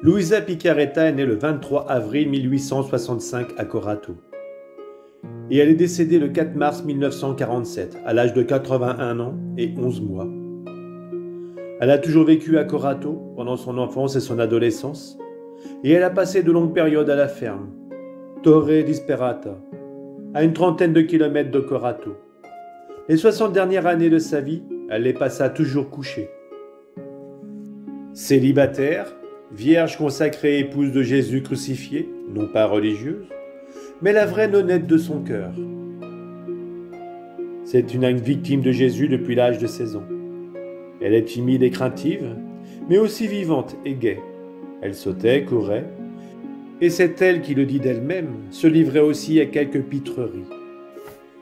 Luisa Piccarreta est née le 23 avril 1865 à Corato. Et elle est décédée le 4 mars 1947, à l'âge de 81 ans et 11 mois. Elle a toujours vécu à Corato pendant son enfance et son adolescence, et elle a passé de longues périodes à la ferme, Torre Disperata, à une trentaine de kilomètres de Corato. Les 60 dernières années de sa vie, elle les passa toujours couchée. Célibataire, vierge consacrée épouse de Jésus crucifié, non pas religieuse, mais la vraie nonnette de son cœur. C'est une victime de Jésus depuis l'âge de 16 ans. Elle est timide et craintive, mais aussi vivante et gaie. Elle sautait, courait, et c'est elle qui le dit d'elle-même, se livrait aussi à quelques pitreries.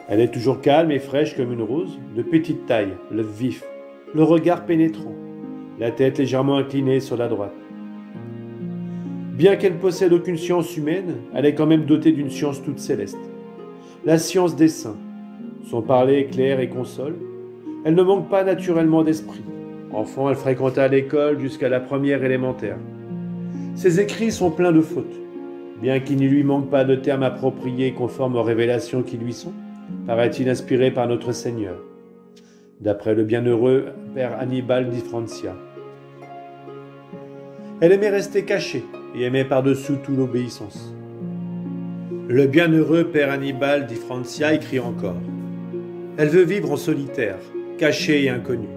Elle est toujours calme et fraîche comme une rose, de petite taille, l'œil vif, le regard pénétrant, la tête légèrement inclinée sur la droite. Bien qu'elle possède aucune science humaine, elle est quand même dotée d'une science toute céleste. La science des saints. Son parler est clair et console. Elle ne manque pas naturellement d'esprit. Enfant, elle fréquenta l'école jusqu'à la première élémentaire. Ses écrits sont pleins de fautes. Bien qu'il ne lui manque pas de termes appropriés conformes aux révélations qui lui sont, paraît-il inspiré par notre Seigneur, d'après le bienheureux Père Annibale di Francia. Elle aimait rester cachée et aimait par-dessous tout l'obéissance. Le bienheureux Père Annibale di Francia écrit encore « Elle veut vivre en solitaire, cachée et inconnue.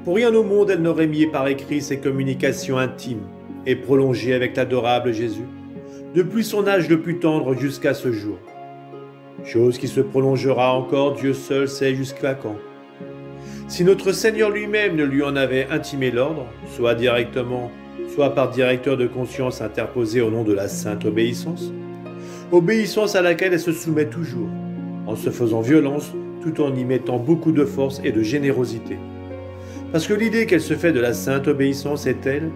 Pour rien au monde elle n'aurait mis par écrit ses communications intimes et prolongées avec l'adorable Jésus, depuis son âge le plus tendre jusqu'à ce jour. Chose qui se prolongera encore, Dieu seul sait jusqu'à quand. Si notre Seigneur lui-même ne lui en avait intimé l'ordre, soit directement, soit par directeur de conscience interposé au nom de la sainte obéissance, obéissance à laquelle elle se soumet toujours, en se faisant violence tout en y mettant beaucoup de force et de générosité. Parce que l'idée qu'elle se fait de la sainte obéissance est telle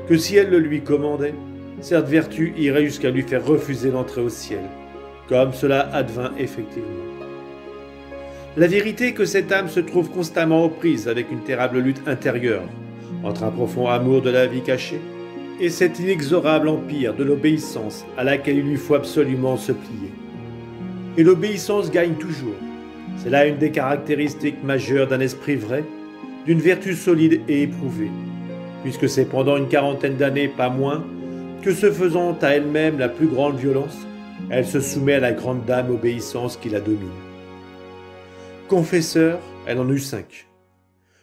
que si elle le lui commandait, cette vertu irait jusqu'à lui faire refuser l'entrée au ciel, comme cela advint effectivement. La vérité est que cette âme se trouve constamment aux prises avec une terrible lutte intérieure, entre un profond amour de la vie cachée et cet inexorable empire de l'obéissance à laquelle il lui faut absolument se plier. Et l'obéissance gagne toujours. C'est là une des caractéristiques majeures d'un esprit vrai, d'une vertu solide et éprouvée, puisque c'est pendant une quarantaine d'années, pas moins, que se faisant à elle-même la plus grande violence, elle se soumet à la grande dame obéissance qui la domine. Confesseurs, elle en eut 5.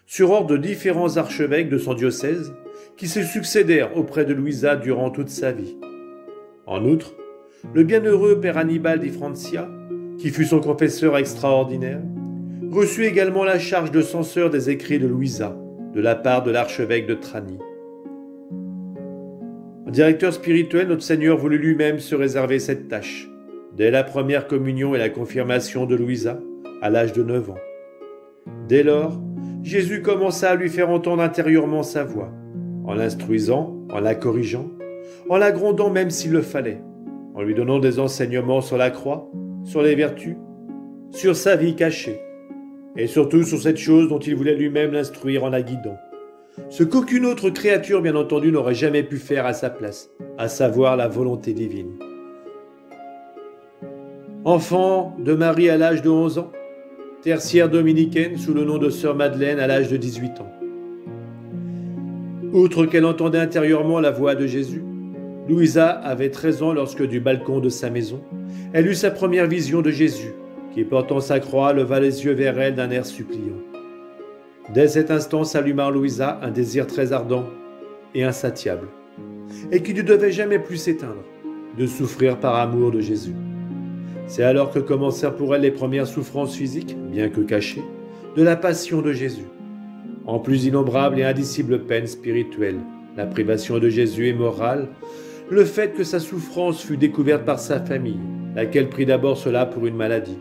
Sur ordre de différents archevêques de son diocèse, qui se succédèrent auprès de Luisa durant toute sa vie. En outre, le bienheureux Père Annibale di Francia, qui fut son confesseur extraordinaire, reçut également la charge de censeur des écrits de Luisa, de la part de l'archevêque de Trani. En directeur spirituel, notre Seigneur voulut lui-même se réserver cette tâche, dès la première communion et la confirmation de Luisa, à l'âge de 9 ans. Dès lors, Jésus commença à lui faire entendre intérieurement sa voix, en l'instruisant, en la corrigeant, en la grondant même s'il le fallait, en lui donnant des enseignements sur la croix, sur les vertus, sur sa vie cachée, et surtout sur cette chose dont il voulait lui-même l'instruire en la guidant. Ce qu'aucune autre créature, bien entendu, n'aurait jamais pu faire à sa place, à savoir la volonté divine. Enfant de Marie à l'âge de 11 ans, tertiaire dominicaine sous le nom de Sœur Madeleine à l'âge de 18 ans. Outre qu'elle entendait intérieurement la voix de Jésus, Luisa avait 13 ans lorsque, du balcon de sa maison, elle eut sa première vision de Jésus, qui, portant sa croix, leva les yeux vers elle d'un air suppliant. Dès cet instant s'alluma en Luisa un désir très ardent et insatiable, et qui ne devait jamais plus s'éteindre, de souffrir par amour de Jésus. C'est alors que commencèrent pour elle les premières souffrances physiques, bien que cachées, de la passion de Jésus. En plus d'innombrables et indicibles peines spirituelles, la privation de Jésus est morale, le fait que sa souffrance fut découverte par sa famille, laquelle prit d'abord cela pour une maladie.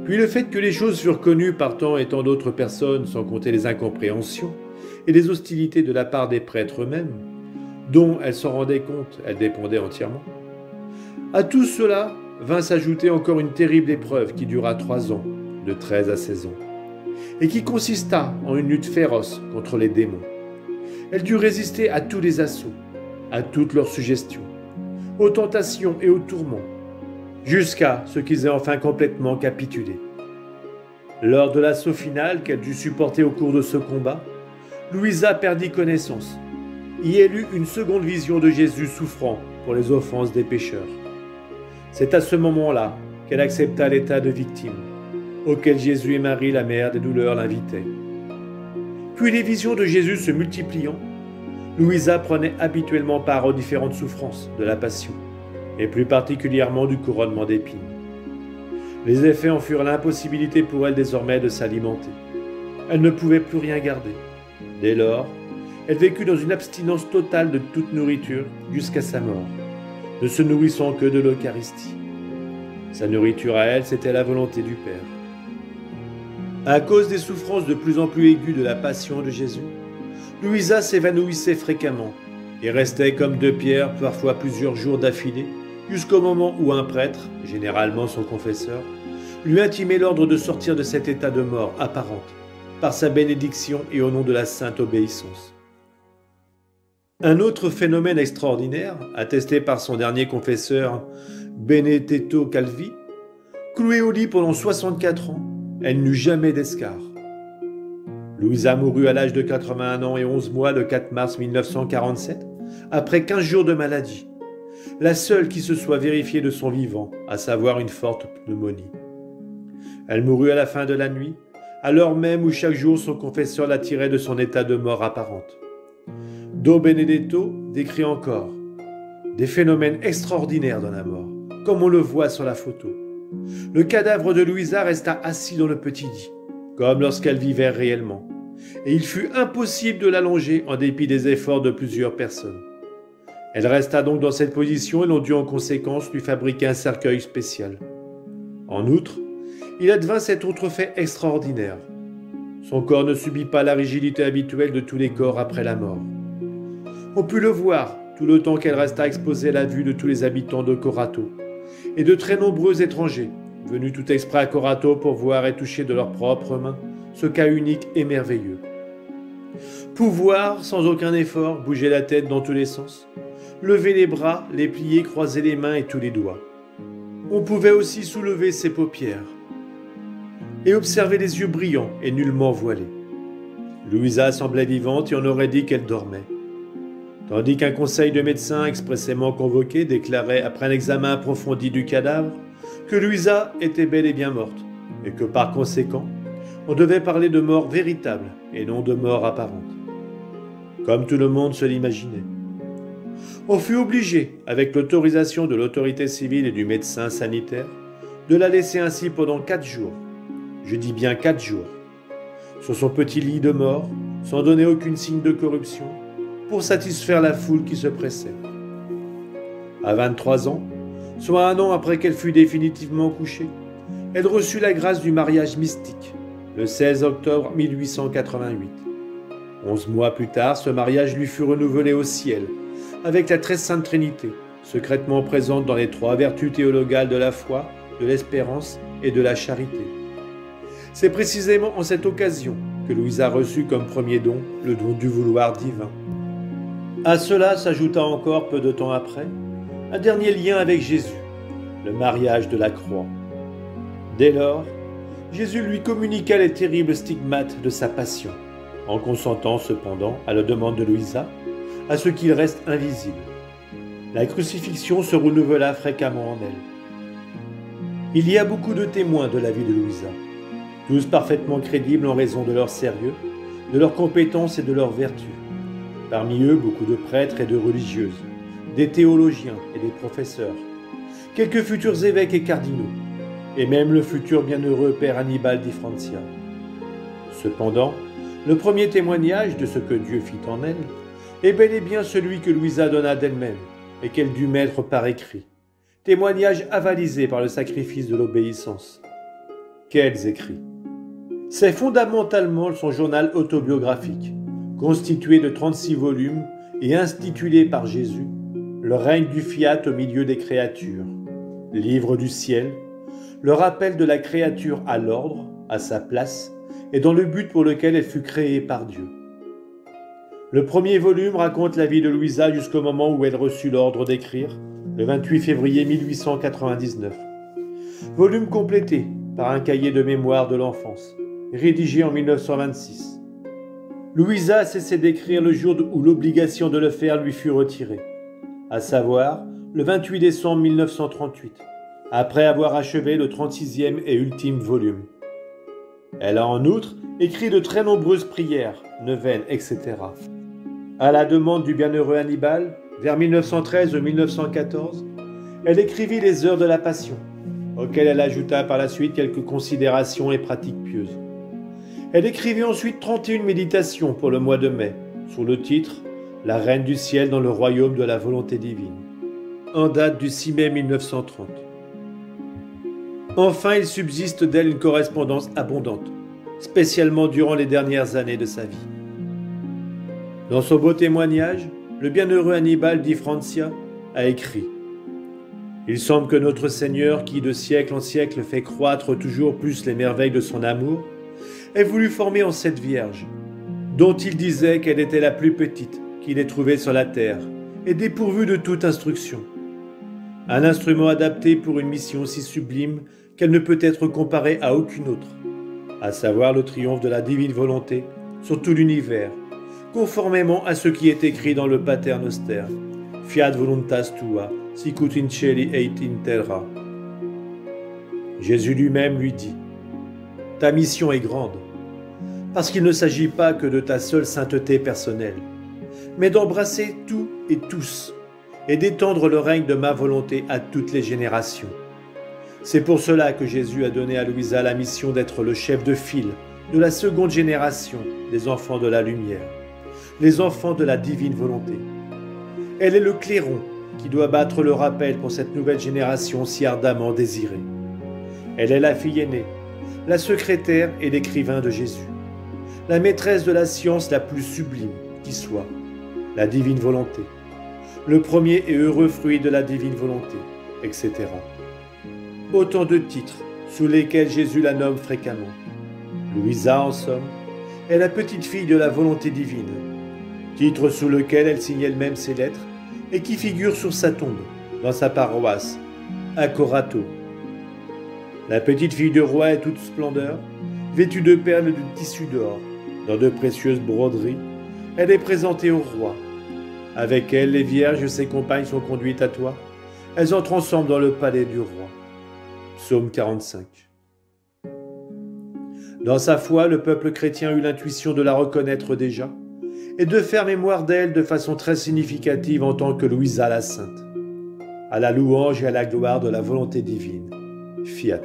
Puis le fait que les choses furent connues par tant et tant d'autres personnes, sans compter les incompréhensions et les hostilités de la part des prêtres eux-mêmes, dont elle s'en rendait compte, elle dépendait entièrement. À tout cela vint s'ajouter encore une terrible épreuve qui dura 3 ans, de 13 à 16 ans, et qui consista en une lutte féroce contre les démons. Elle dut résister à tous les assauts, à toutes leurs suggestions, aux tentations et aux tourments, jusqu'à ce qu'ils aient enfin complètement capitulé. Lors de l'assaut final qu'elle dut supporter au cours de ce combat, Louisa perdit connaissance et elle eut une seconde vision de Jésus souffrant pour les offenses des pécheurs. C'est à ce moment-là qu'elle accepta l'état de victime, auquel Jésus et Marie, la mère des douleurs, l'invitaient. Puis les visions de Jésus se multipliant, Louisa prenait habituellement part aux différentes souffrances de la Passion, et plus particulièrement du couronnement d'épines. Les effets en furent l'impossibilité pour elle désormais de s'alimenter. Elle ne pouvait plus rien garder. Dès lors, elle vécut dans une abstinence totale de toute nourriture jusqu'à sa mort, ne se nourrissant que de l'Eucharistie. Sa nourriture à elle, c'était la volonté du Père. À cause des souffrances de plus en plus aiguës de la Passion de Jésus, Louisa s'évanouissait fréquemment et restait comme de pierre parfois plusieurs jours d'affilée, jusqu'au moment où un prêtre, généralement son confesseur, lui intimait l'ordre de sortir de cet état de mort apparente, par sa bénédiction et au nom de la sainte obéissance. Un autre phénomène extraordinaire, attesté par son dernier confesseur, Benedetto Calvi, clouée au lit pendant 64 ans, elle n'eut jamais d'escarre. Louisa mourut à l'âge de 81 ans et 11 mois le 4 mars 1947, après 15 jours de maladie, la seule qui se soit vérifiée de son vivant, à savoir une forte pneumonie. Elle mourut à la fin de la nuit, à l'heure même où chaque jour son confesseur la tirait de son état de mort apparente. Do Benedetto décrit encore des phénomènes extraordinaires dans la mort, comme on le voit sur la photo. Le cadavre de Louisa resta assis dans le petit lit, comme lorsqu'elle vivait réellement, et il fut impossible de l'allonger en dépit des efforts de plusieurs personnes. Elle resta donc dans cette position et l'on dut en conséquence lui fabriquer un cercueil spécial. En outre, il advint cet autre fait extraordinaire. Son corps ne subit pas la rigidité habituelle de tous les corps après la mort. On put le voir tout le temps qu'elle resta exposée à la vue de tous les habitants de Corato et de très nombreux étrangers, venus tout exprès à Corato pour voir et toucher de leurs propres mains ce cas unique et merveilleux. Pouvoir, sans aucun effort, bouger la tête dans tous les sens, lever les bras, les plier, croiser les mains et tous les doigts. On pouvait aussi soulever ses paupières et observer les yeux brillants et nullement voilés. Louisa semblait vivante et on aurait dit qu'elle dormait. Tandis qu'un conseil de médecins expressément convoqué déclarait après un examen approfondi du cadavre que Louisa était bel et bien morte et que par conséquent, on devait parler de mort véritable et non de mort apparente. Comme tout le monde se l'imaginait. On fut obligé, avec l'autorisation de l'autorité civile et du médecin sanitaire, de la laisser ainsi pendant 4 jours. Je dis bien 4 jours. Sur son petit lit de mort, sans donner aucun signe de corruption, pour satisfaire la foule qui se pressait. À 23 ans, soit 1 an après qu'elle fut définitivement couchée, elle reçut la grâce du mariage mystique, le 16 octobre 1888. 11 mois plus tard, ce mariage lui fut renouvelé au ciel, avec la très sainte Trinité, secrètement présente dans les 3 vertus théologales de la foi, de l'espérance et de la charité. C'est précisément en cette occasion que Louisa reçut comme premier don le don du vouloir divin. À cela s'ajouta encore peu de temps après un dernier lien avec Jésus, le mariage de la croix. Dès lors, Jésus lui communiqua les terribles stigmates de sa passion, en consentant cependant, à la demande de Louisa, à ce qu'il reste invisible. La crucifixion se renouvela fréquemment en elle. Il y a beaucoup de témoins de la vie de Louisa, tous parfaitement crédibles en raison de leur sérieux, de leurs compétences et de leurs vertus. Parmi eux, beaucoup de prêtres et de religieuses, des théologiens et des professeurs, quelques futurs évêques et cardinaux, et même le futur bienheureux père Annibal di Francia. Cependant, le premier témoignage de ce que Dieu fit en elle est bel et bien celui que Louisa donna d'elle-même et qu'elle dut mettre par écrit, témoignage avalisé par le sacrifice de l'obéissance. Quels écrits! C'est fondamentalement son journal autobiographique, constitué de 36 volumes et intitulé par Jésus « Le règne du fiat au milieu des créatures », livre du ciel, le rappel de la créature à l'ordre, à sa place, et dans le but pour lequel elle fut créée par Dieu. Le premier volume raconte la vie de Louisa jusqu'au moment où elle reçut l'ordre d'écrire, le 28 février 1899. Volume complété par un cahier de mémoire de l'enfance, rédigé en 1926. Louisa a cessé d'écrire le jour où l'obligation de le faire lui fut retirée, à savoir le 28 décembre 1938, après avoir achevé le 36e et ultime volume. Elle a en outre écrit de très nombreuses prières, neuvaines, etc. À la demande du bienheureux Hannibal, vers 1913 ou 1914, elle écrivit les heures de la Passion, auxquelles elle ajouta par la suite quelques considérations et pratiques pieuses. Elle écrivit ensuite 31 méditations pour le mois de mai, sous le titre « La Reine du ciel dans le royaume de la volonté divine », en date du 6 mai 1930. Enfin, il subsiste d'elle une correspondance abondante, spécialement durant les dernières années de sa vie. Dans son beau témoignage, le bienheureux Hannibal di Francia a écrit « Il semble que notre Seigneur, qui de siècle en siècle fait croître toujours plus les merveilles de son amour, ait voulu former en cette Vierge, dont il disait qu'elle était la plus petite qu'il ait trouvée sur la terre et dépourvue de toute instruction. Un instrument adapté pour une mission si sublime qu'elle ne peut être comparée à aucune autre, à savoir le triomphe de la divine volonté sur tout l'univers, conformément à ce qui est écrit dans le Pater Noster, Fiat voluntas tua, sicut in cieli et in terra. Jésus lui-même lui dit « Ta mission est grande, parce qu'il ne s'agit pas que de ta seule sainteté personnelle, mais d'embrasser tout et tous, et d'étendre le règne de ma volonté à toutes les générations. C'est pour cela que Jésus a donné à Louisa la mission d'être le chef de file de la seconde génération des enfants de la lumière, les enfants de la divine volonté. Elle est le clairon qui doit battre le rappel pour cette nouvelle génération si ardemment désirée. Elle est la fille aînée, la secrétaire et l'écrivain de Jésus, la maîtresse de la science la plus sublime qui soit, la divine volonté, le premier et heureux fruit de la divine volonté, etc. Autant de titres sous lesquels Jésus la nomme fréquemment. Louisa, en somme, est la petite fille de la volonté divine, titre sous lequel elle signe elle-même ses lettres et qui figure sur sa tombe, dans sa paroisse, à Corato. La petite fille de roi est toute splendeur, vêtue de perles de tissu d'or, dans de précieuses broderies, elle est présentée au roi. Avec elle, les vierges, ses compagnes, sont conduites à toi. Elles entrent ensemble dans le palais du roi. Psaume 45. Dans sa foi, le peuple chrétien eut l'intuition de la reconnaître déjà, et de faire mémoire d'elle de façon très significative en tant que Louisa la Sainte, à la louange et à la gloire de la volonté divine. Fiat.